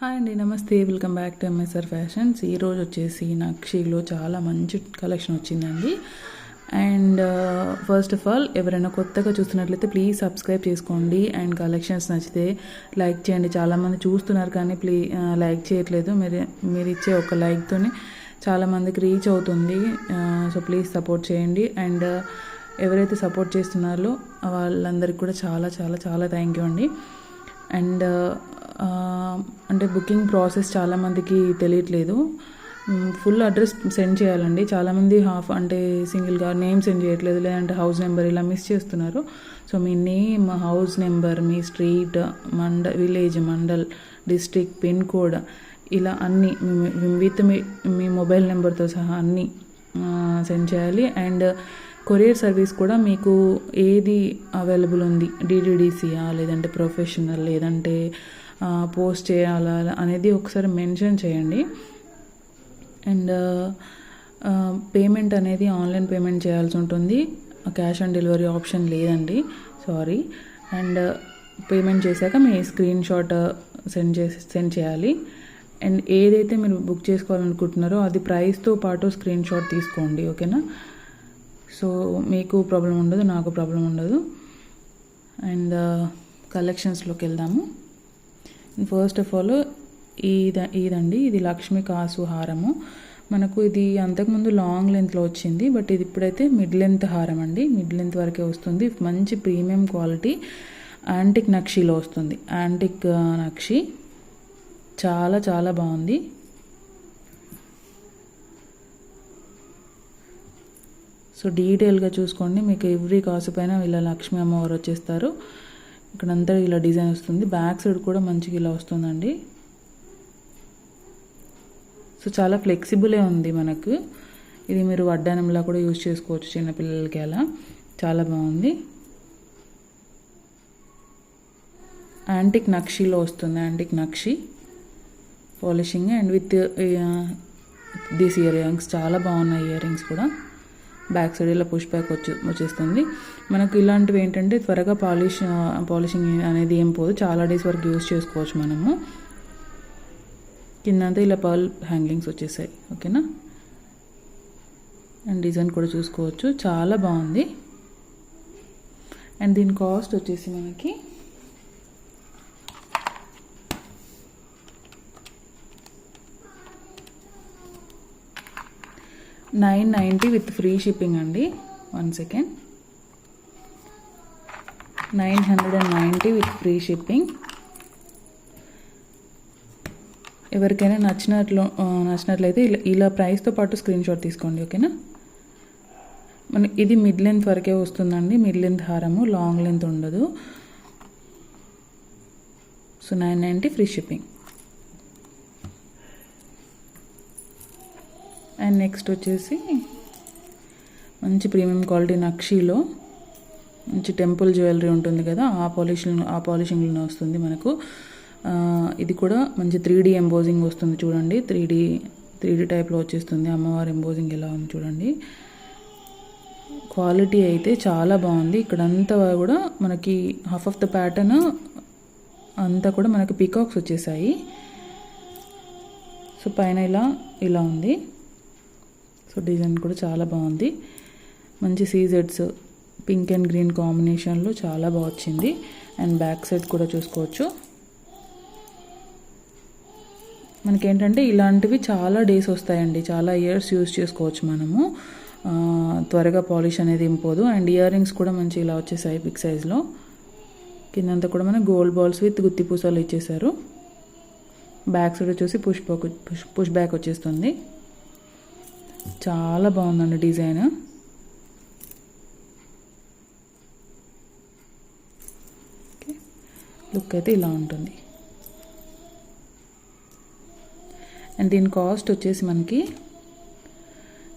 Hi అండి, నమస్తే. Welcome back to MSR fashions. ఈరోజు వచ్చేసి నక్షీలో చాలా మంచి కలెక్షన్ వచ్చిందండి. అండ్ ఫస్ట్ ఆఫ్ ఆల్ ఎవరైనా కొత్తగా చూస్తున్నట్లయితే ప్లీజ్ సబ్స్క్రైబ్ చేసుకోండి. అండ్ కలెక్షన్స్ నచ్చితే లైక్ చేయండి. చాలామంది చూస్తున్నారు కానీ లైక్ చేయట్లేదు. మీరు ఇచ్చే ఒక లైక్తోనే చాలామందికి రీచ్ అవుతుంది. సో ప్లీజ్ సపోర్ట్ చేయండి. అండ్ ఎవరైతే సపోర్ట్ చేస్తున్నారో వాళ్ళందరికీ కూడా చాలా చాలా చాలా థ్యాంక్ యూ అండి. అండ్ అంటే బుకింగ్ ప్రాసెస్ చాలామందికి తెలియట్లేదు. ఫుల్ అడ్రస్ సెండ్ చేయాలండి. చాలామంది సింగిల్గా నేమ్ సెండ్ చేయట్లేదు, లేదంటే హౌస్ నెంబర్ ఇలా మిస్ చేస్తున్నారు. సో మీ నేమ్, హౌస్ నెంబర్, మీ street, village, mandal, district, pin code ఇలా అన్నీ విత్ మీ మొబైల్ నెంబర్తో సహా అన్నీ సెండ్ చేయాలి. అండ్ కొరియర్ సర్వీస్ కూడా మీకు ఏది అవైలబుల్ ఉంది, డిటిడిసియా లేదంటే ప్రొఫెషనల్ లేదంటే పోస్ట్ చేయాలా అనేది ఒకసారి మెన్షన్ చేయండి. అండ్ పేమెంట్ అనేది ఆన్లైన్ పేమెంట్ చేయాల్సి ఉంటుంది. క్యాష్ ఆన్ డెలివరీ ఆప్షన్ లేదండి, సారీ. అండ్ పేమెంట్ చేశాక మీ స్క్రీన్ షాట్ సెండ్ చేయాలి. అండ్ ఏదైతే మీరు బుక్ చేసుకోవాలనుకుంటున్నారో అది ప్రైస్తో పాటు స్క్రీన్ షాట్ తీసుకోండి, ఓకేనా? సో మీకు ప్రాబ్లం ఉండదు, నాకు ప్రాబ్లం ఉండదు. అండ్ కలెక్షన్స్లోకి వెళ్దాము. ఫస్ట్ ఆఫ్ ఆల్ ఇదండి, ఇది లక్ష్మీ కాసు హారము. మనకు ఇది అంతకుముందు లాంగ్ లెంత్లో వచ్చింది, బట్ ఇది ఇప్పుడైతే మిడ్ లెంత్ హారం అండి. మిడ్ లెంత్ వరకే వస్తుంది. మంచి ప్రీమియం క్వాలిటీ యాంటిక్ నక్షీలో వస్తుంది. యాంటిక్ నక్షి చాలా చాలా బాగుంది. సో డీటెయిల్గా చూసుకోండి. మీకు ఎవ్రీ కాసు పైన ఇలా లక్ష్మీ అమ్మవారు వచ్చేస్తారు. ఇక్కడంతా ఇలా డిజైన్ వస్తుంది. బ్యాక్ సైడ్ కూడా మంచిగా ఇలా వస్తుందండి. సో చాలా ఫ్లెక్సిబులే ఉంది మనకు. ఇది మీరు వడ్డానంలా కూడా యూజ్ చేసుకోవచ్చు చిన్నపిల్లలకి. అలా చాలా బాగుంది. యాంటిక్ నక్షీలో వస్తుంది. Antique nakshi polishing and with these ear rings చాలా బాగున్నాయి. ఇయర్ రింగ్స్ కూడా బ్యాక్ సైడ్ ఇలా పుష్ బ్యాక్ వచ్చేస్తుంది. మనకు ఇలాంటివి ఏంటంటే త్వరగా పాలిషింగ్ అనేది ఏం పోదు, చాలా డేస్ వరకు యూజ్ చేసుకోవచ్చు మనము. కిందంతా ఇలా పర్ల్ హ్యాంగింగ్స్ వచ్చేసాయి, ఓకేనా? అండ్ డిజైన్ కూడా చూసుకోవచ్చు, చాలా బాగుంది. అండ్ దీని కాస్ట్ వచ్చేసి మనకి $990 విత్ ఫ్రీ షిప్పింగ్ అండి. 1 సెకండ్. 990 with free shipping. ఎవరికైనా నచ్చినట్లయితే ఇలా ప్రైస్తో పాటు స్క్రీన్ షాట్ తీసుకోండి, ఓకేనా? ఇది మిడ్ లెంత్ వరకే వస్తుందండి. మిడ్ లెంత్ హారము, లాంగ్ లెంత్ ఉండదు. So 990 free shipping. And next వచ్చేసి మంచి ప్రీమియం క్వాలిటీ నక్షీలో మంచి టెంపుల్ జ్యువెలరీ ఉంటుంది కదా, ఆ పాలిషింగ్లో వస్తుంది మనకు. ఇది కూడా మంచి 3D ఎంబోజింగ్ వస్తుంది చూడండి. 3D టైప్లో వచ్చేస్తుంది. అమ్మవారి ఎంబోజింగ్ ఎలా ఉంది చూడండి. క్వాలిటీ అయితే చాలా బాగుంది. ఇక్కడంతా కూడా మనకి హాఫ్ ఆఫ్ ద ప్యాటర్న్ అంతా కూడా మనకి పీకాక్స్ వచ్చేసాయి. సో పైన ఇలా ఉంది. సో డిజైన్ కూడా చాలా బాగుంది. మంచి సీజెడ్స్ పింక్ అండ్ గ్రీన్ కాంబినేషన్లో చాలా బాగా వచ్చింది. అండ్ బ్యాక్ సైడ్ కూడా చూసుకోవచ్చు. మనకేంటంటే ఇలాంటివి చాలా డేస్ వస్తాయండి, చాలా ఇయర్స్ యూజ్ చేసుకోవచ్చు మనము. త్వరగా పాలిష్ అనేది ఇంపోదు. అండ్ ఇయర్ రింగ్స్ కూడా మంచి ఇలా వచ్చేసాయి బిగ్ సైజ్లో. కిందంతా కూడా మనకు గోల్డ్ బాల్స్ విత్ గుత్తి పూసలు ఇచ్చేసారు. బ్యాక్ సైడ్ వచ్చేసి పుష్ బ్యాక్ వచ్చేస్తుంది. చాలా బాగుందండి డిజైన్. లుక్ అయితే ఇలా ఉంటుంది. అండ్ దీని కాస్ట్ వచ్చేసి మనకి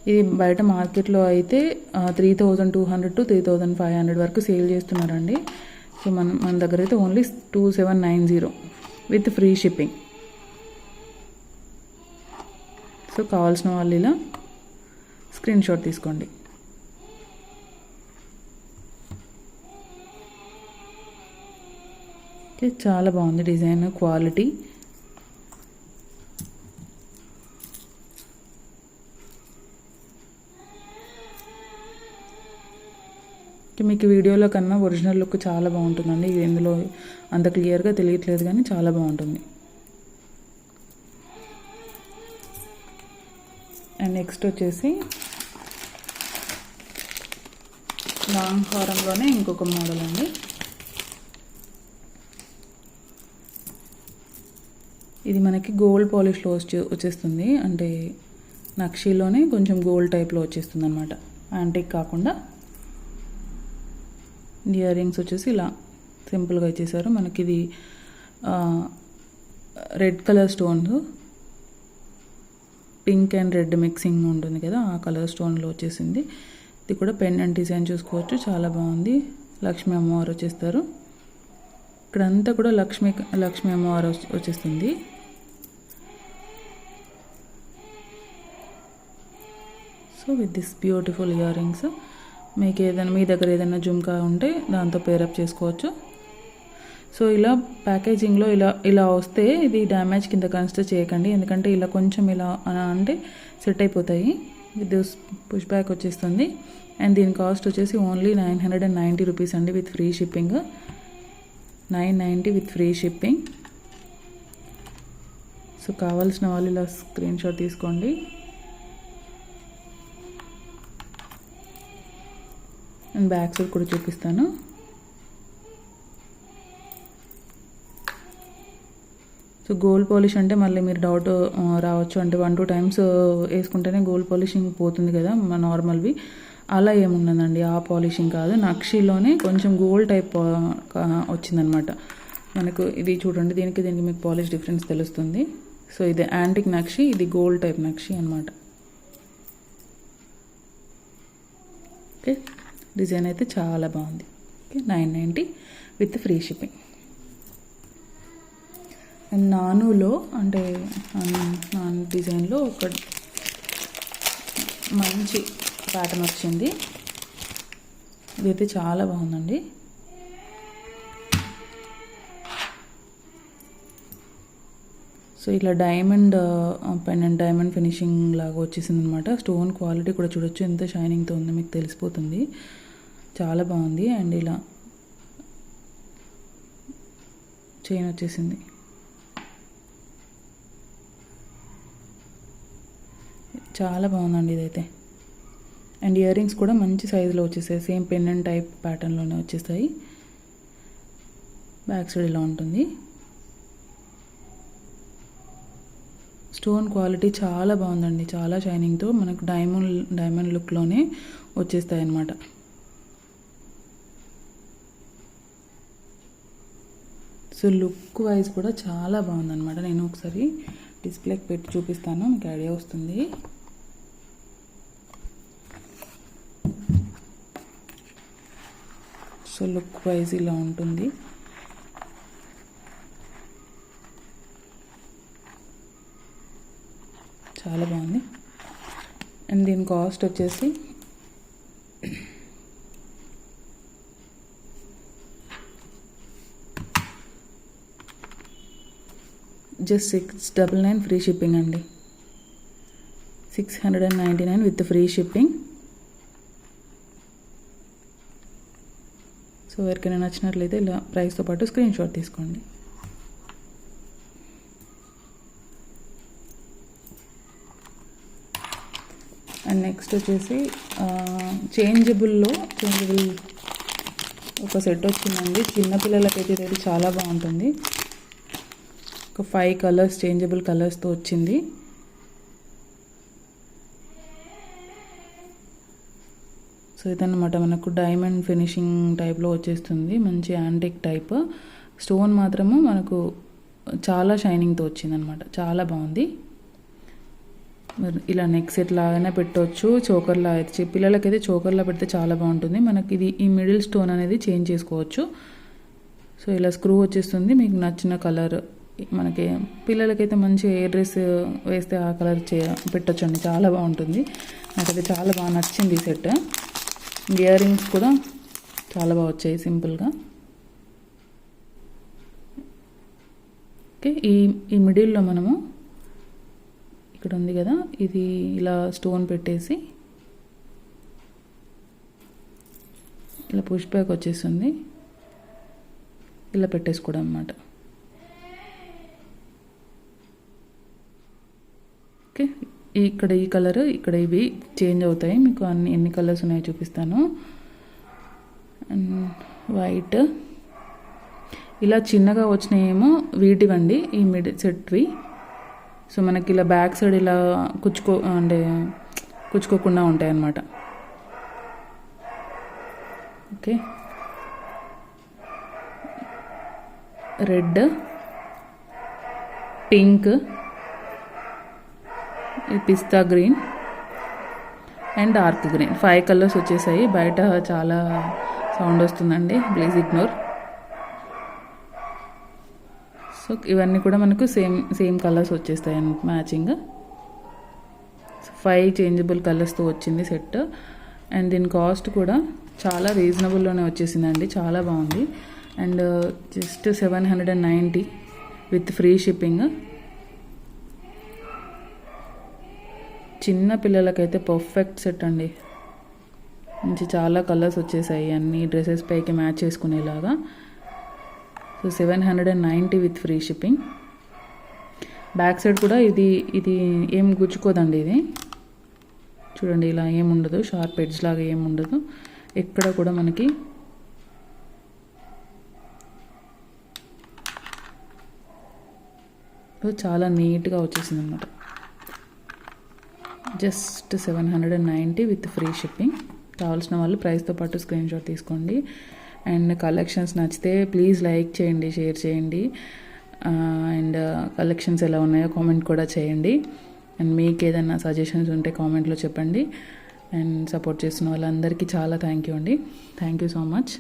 ఇది బయట మార్కెట్లో అయితే 3200 to 3500 వరకు సేల్ చేస్తున్నారండి. సో మన దగ్గర అయితే only 2790 with free shipping. So కావాల్సిన వాళ్ళు ఇలా స్క్రీన్ షాట్ తీసుకోండి. ఓకే, చాలా బాగుంది డిజైన్, క్వాలిటీ. మీకు వీడియోలో కన్నా ఒరిజినల్ లుక్ చాలా బాగుంటుందండి. ఇందులో అంత క్లియర్గా తెలియట్లేదు కానీ చాలా బాగుంటుంది. అండ్ నెక్స్ట్ వచ్చేసి లాంగ్ హారంలోనే ఇంకొక మోడల్ అండి. ఇది మనకి గోల్డ్ పాలిష్లో వచ్చేస్తుంది. అంటే నక్షీలోనే కొంచెం గోల్డ్ టైప్లో వచ్చేస్తుంది అనమాట. యాంటిక్ కాకుండా. ఇయర్ రింగ్స్ వచ్చేసి ఇలా సింపుల్గా ఇచ్చేసారు. మనకి ఇది red colour stones, pink and red mixing ఉంటుంది కదా, ఆ కలర్ స్టోన్లో వచ్చేసింది. ఇది కూడా పెండెంట్ డిజైన్ చూసుకోవచ్చు, చాలా బాగుంది. లక్ష్మీ అమ్మవారు వచ్చేస్తారు. ఇక్కడంతా కూడా లక్ష్మీ అమ్మవారు వచ్చేస్తుంది. So with this beautiful ear rings, మీకు ఏదైనా మీ దగ్గర ఏదైనా జుమ్కా ఉంటే దాంతో పేరప్ చేసుకోవచ్చు. సో ఇలా ప్యాకేజింగ్లో ఇలా వస్తే ఇది డ్యామేజ్ కింద కన్సిడర్ చేయకండి, ఎందుకంటే ఇలా కొంచెం ఇలా అంటే సెట్ అయిపోతాయి. విత్ పుష్ బ్యాక్ వచ్చేస్తుంది. అండ్ దీని కాస్ట్ వచ్చేసి ఓన్లీ 990 రూపీస్ అండి, with free shipping. 990 with free shipping. So కావాల్సిన వాళ్ళు ఇలా స్క్రీన్ షాట్ తీసుకోండి. అండ్ బ్యాక్ సైడ్ కూడా చూపిస్తాను. సో గోల్డ్ పాలిష్ అంటే మళ్ళీ మీరు డౌట్ రావచ్చు, అంటే 1-2 టైమ్స్ వేసుకుంటేనే గోల్డ్ పాలిషింగ్ పోతుంది కదా నార్మల్వి. అలా ఏముండదండి, ఆ పాలిషింగ్ కాదు. నక్షీలోనే కొంచెం గోల్డ్ టైప్ వచ్చిందనమాట మనకు. ఇది చూడండి, దీనికి మీకు పాలిష్ డిఫరెన్స్ తెలుస్తుంది. సో ఇది యాంటిక్ నక్షి, ఇది గోల్డ్ టైప్ నక్షి అనమాట. ఓకే, డిజైన్ అయితే చాలా బాగుంది. Okay, 990 with free shipping. And నానులో అంటే నాన్ డిజైన్లో ఒక మంచి ప్యాటర్న్ వచ్చింది. ఇదైతే చాలా బాగుందండి. సో ఇట్లా డైమండ్ పెండెంట్, డైమండ్ ఫినిషింగ్ లాగా వచ్చేసింది అనమాట. స్టోన్ క్వాలిటీ కూడా చూడొచ్చు, ఎంత షైనింగ్తో ఉందో మీకు తెలిసిపోతుంది. చాలా బాగుంది. అండ్ ఇలా చైన్ వచ్చేసింది. చాలా బాగుందండి ఇదైతే. అండ్ ఇయర్ రింగ్స్ కూడా మంచి సైజులో వచ్చేసాయి, సేమ్ పెండెంట్ టైప్ ప్యాటర్న్లోనే వచ్చేస్తాయి. బ్యాక్ సైడ్ ఇలా ఉంటుంది. స్టోన్ క్వాలిటీ చాలా బాగుందండి, చాలా షైనింగ్తో మనకు డైమండ్ లుక్లోనే వచ్చేస్తాయి అన్నమాట. సో లుక్ వైజ్ కూడా చాలా బాగుందన్నమాట. నేను ఒకసారి డిస్ప్లేకి పెట్టి చూపిస్తాను, మీకు ఐడియా వస్తుంది. సో లుక్ వైజ్ ఇలా ఉంటుంది. చాలా బాగుంది. అండ్ దీని కాస్ట్ వచ్చేసి జస్ట్ 699 ఫ్రీ షిప్పింగ్ అండి. 699 విత్ ఫ్రీ షిప్పింగ్. సో ఎవరికైనా నచ్చినట్లయితే ఇలా ప్రైస్తో పాటు స్క్రీన్ షాట్ తీసుకోండి. అండ్ నెక్స్ట్ వచ్చేసి చేంజబుల్ ఒక సెట్ వచ్చిందండి. చిన్నపిల్లలకైతే ఇది చాలా బాగుంటుంది. ఒక 5 కలర్స్ చేంజబుల్ కలర్స్తో వచ్చింది. సో ఇదన్నమాట మనకు డైమండ్ ఫినిషింగ్ టైప్లో వచ్చేస్తుంది, మంచి యాంటిక్ టైప్. స్టోన్ మాత్రము మనకు చాలా షైనింగ్తో వచ్చిందనమాట, చాలా బాగుంది. ఇలా నెక్ సెట్ లాగానే పెట్టవచ్చు, చోకర్లా అయితే పిల్లలకైతే చోకర్లా పెడితే చాలా బాగుంటుంది. మనకి ఇది ఈ మిడిల్ స్టోన్ అనేది చేంజ్ చేసుకోవచ్చు. సో ఇలా స్క్రూ వచ్చేస్తుంది, మీకు నచ్చిన కలర్. మనకి పిల్లలకైతే మంచి ఏ డ్రెస్ వేస్తే ఆ కలర్ పెట్టొచ్చండి, చాలా బాగుంటుంది. నాకైతే చాలా బాగా నచ్చింది ఈ సెట్. ఇయర్ రింగ్స్ కూడా చాలా బాగా వచ్చాయి సింపుల్గా. ఓకే, ఈ మిడిల్లో మనము ఇక్కడ ఉంది కదా, ఇది ఇలా స్టోన్ పెట్టేసి ఇలా పుష్ బ్యాక్ వచ్చేస్తుంది, ఇలా పెట్టేసుకోవడం అన్నమాట. ఓకే, ఇక్కడ ఈ కలర్, ఇక్కడ ఇవి చేంజ్ అవుతాయి. మీకు ఎన్ని కలర్స్ ఉన్నాయో చూపిస్తాను. అండ్ వైట్, ఇలా చిన్నగా వచ్చినాయేమో వీటివండి, ఈ మిడ్ సెట్వి. సో మనకి ఇలా బ్యాక్ సైడ్ ఇలా కుచ్చుకోకుండా ఉంటాయి అన్నమాట. Okay, red, pink, pista green and dark green, 5 colours వచ్చేసాయి. బయట చాలా సౌండ్ వస్తుందండి, ప్లీజ్ ఇగ్నోర్. సో ఇవన్నీ కూడా మనకు సేమ్ కలర్స్ వచ్చేస్తాయి మ్యాచింగ్. 5 చేంజబుల్ కలర్స్తో వచ్చింది సెట్. అండ్ దీని కాస్ట్ కూడా చాలా రీజనబుల్లోనే వచ్చేసిందండి, చాలా బాగుంది. And just 790 with free shipping. చిన్న పిల్లలకైతే పర్ఫెక్ట్ సెట్ అండి. మంచి చాలా కలర్స్ వచ్చేసాయి, అన్ని డ్రెస్సెస్ పైకి మ్యాచ్ చేసుకునేలాగా. So 790 with free shipping. Back side కూడా ఇది ఏం గుచ్చుకోదండి. ఇది చూడండి, ఇలా ఏముండదు, షార్ప్ ఎడ్జ్ లాగా ఏముండదు ఎక్కడ కూడా. మనకి చాలా నీట్గా వచ్చేసింది అన్నమాట. Just 790 with free shipping. కావాల్సిన వాళ్ళు ప్రైస్తో పాటు స్క్రీన్ షాట్ తీసుకోండి. అండ్ కలెక్షన్స్ నచ్చితే ప్లీజ్ లైక్ చేయండి, షేర్ చేయండి. అండ్ కలెక్షన్స్ ఎలా ఉన్నాయో కామెంట్ కూడా చేయండి. అండ్ మీకు ఏదైనా సజెషన్స్ ఉంటే కామెంట్లో చెప్పండి. అండ్ సపోర్ట్ చేస్తున్న వాళ్ళందరికీ చాలా థ్యాంక్ యూ అండి. Thank you so much.